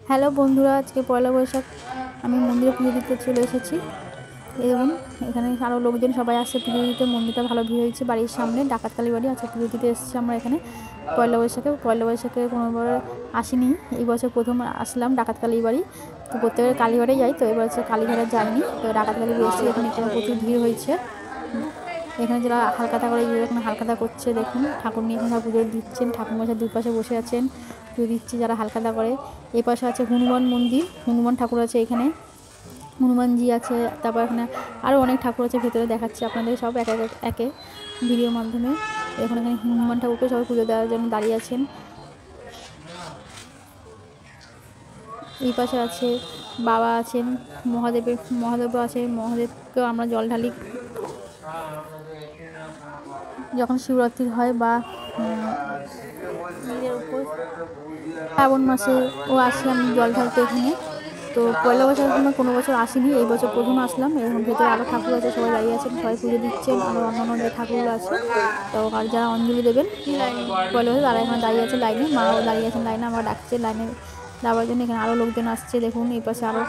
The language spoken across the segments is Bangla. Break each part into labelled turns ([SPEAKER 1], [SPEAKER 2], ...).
[SPEAKER 1] হ্যালো বন্ধুরা, আজকে পয়লা বৈশাখ আমি মন্দিরে পুজো দিতে চলে এসেছি এবং এখানে আরও লোকজন সবাই আসছে পুজো দিতে। মন্দিরটা ভালো ভিড় হয়েছে, বাড়ির সামনে ডাকাতকালী বাড়ি আছে। পুজো দিতে এসেছি আমরা এখানে পয়লা বৈশাখে কোনোবার আসিনি, এই বছর প্রথম আসলাম ডাকাতকালী বাড়ি। তো প্রত্যেকের কালীঘাটে যাই, তো এবার হচ্ছে কালীঘাটে যাইনি, তো ডাকাতকালী এসেছি। এখানে প্রচুর ভিড় হয়েছে। এখানে যারা হালখাতা করে এখানে হালখাতা করছে, দেখুন ঠাকুর নিয়ে এখানে পুজো দিচ্ছেন। ঠাকুরমশাই দুই পাশে বসে আছেন, পুজো দিচ্ছে যারা হালখাতা করে। এই পাশে আছে হনুমান মন্দির, হনুমান ঠাকুর আছে এখানে, হনুমানজি আছে। তারপর এখানে আরও অনেক ঠাকুর আছে, ভেতরে দেখাচ্ছে আপনাদের সব একে একে ভিডিওর মাধ্যমে। এখন এখানে হনুমান ঠাকুরকে সবাই পুজো দেওয়ার জন্য দাঁড়িয়ে আছেন। এই পাশে আছে বাবা আছেন, মহাদেবও আছে। মহাদেবকেও আমরা জল ঢালি যখন শিবরাত্রি হয় বা নিজের উপর শ্রাবণ মাসে ও আসি আমি জল ঢালতে এখানে। তো পয়লা বছর কোনো বছর আসিনি, এই বছর প্রথম আসলাম। এরকম ভেতরে আরও ঠাকুর আছে, সবাই দাঁড়িয়ে আছেন, সবাই পুজো দিচ্ছেন। আরও অন্যান্য যে ঠাকুরগুলো আছে, তো আর যারা অঞ্জলি দেবেন পয়লা বছর তারা এখানে দাঁড়িয়ে আছে লাইনে, মাও দাঁড়িয়ে আছেন লাইনে, আমরা ডাকছে লাইনে যাওয়ার জন্য। এখানে আরও লোকজন আসছে, দেখুন এই পাশে আরও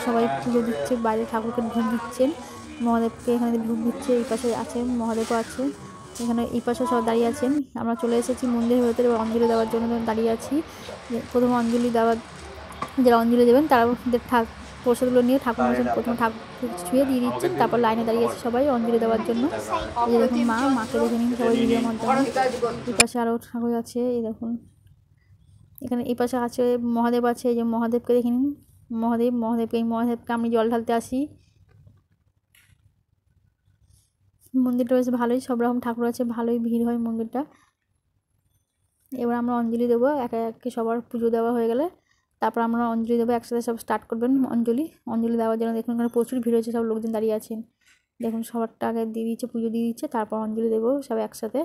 [SPEAKER 1] সবাই পুজো দিচ্ছে, বাইরে ঠাকুরকে ধূপ দিচ্ছেন, মহাদেবকে এখানে ধূপ দিচ্ছে। এই পাশে আছে মহাদেবও আছে, এখানে এই পাশে সব দাঁড়িয়ে আছেন। আমরা চলে এসেছি মন্দিরের ভেতরে, অঞ্জলি দেওয়ার জন্য দাঁড়িয়ে আছি। প্রথম অঞ্জলি দেওয়ার যারা অঞ্জলি দেবেন তারা প্রসাদগুলো নিয়ে ঠাকুর মশাই প্রথমে ঠাকুর ছুঁয়ে দিয়ে দিচ্ছেন, তারপর লাইনে দাঁড়িয়ে আছে সবাই অঞ্জলি দেওয়ার জন্য। এই যে দেখুন মাকে দেখে নিন সবাই ভিডিওর মাধ্যমে। এই পাশে আরও ঠাকুর আছে, এই দেখুন এখানে এই পাশে আছে মহাদেব আছে। এই যে মহাদেবকে দেখে নিন, মহাদেবকে আমি জল ঢালতে আসি। মন্দিরটা বেশ ভালোই, সব রকম ঠাকুর আছে, ভালোই ভিড় হয় মন্দিরটা। এবার আমরা অঞ্জলি দেবো, একে একে সবার পুজো দেওয়া হয়ে গেলে তারপর আমরা অঞ্জলি দেবো। একসাথে সব স্টার্ট করবেন অঞ্জলি দেওয়ার জন্য। দেখুন এখানে প্রচুর ভিড় হয়েছে, সব লোকজন দাঁড়িয়ে আছেন। দেখুন সবারটা আগে দিয়ে দিচ্ছে, পুজো দিয়ে দিচ্ছে, তারপর অঞ্জলি দেবো সব একসাথে।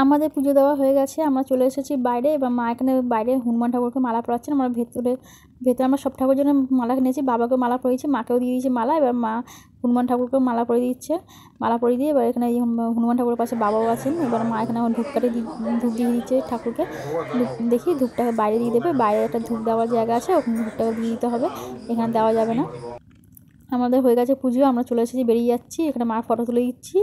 [SPEAKER 1] আমাদের পুজো দেওয়া হয়ে গেছে, আমরা চলে এসেছি বাইরে। এবার মা এখানে বাইরে হনুমান ঠাকুরকে মালা পরাচ্ছেন। আমরা ভেতরে আমরা সব ঠাকুরের জন্য মালা কিনেছি, বাবাকে মালা পরিয়েছি, মাকেও দিয়ে দিয়েছি মালা। এবার মা হনুমান ঠাকুরকেও মালা পরিয়ে দিচ্ছে, মালা পরিয়ে দিয়ে এবার এখানে হনুমান ঠাকুরের পাশে বাবাও আছেন। এবার মা এখানে আমার ধূপ দিয়ে দিচ্ছে ঠাকুরকে। দেখি ধূপটাকে বাইরে দিয়ে দেবে, বাইরে একটা ধূপ দেওয়ার জায়গা আছে, ওখানে ধূপটাকে দিয়ে দিতে হবে, এখানে দেওয়া যাবে না। আমাদের হয়ে গেছে পুজো, আমরা চলে এসেছি, বেরিয়ে যাচ্ছি। এখানে মার ফটো তুলে দিচ্ছি।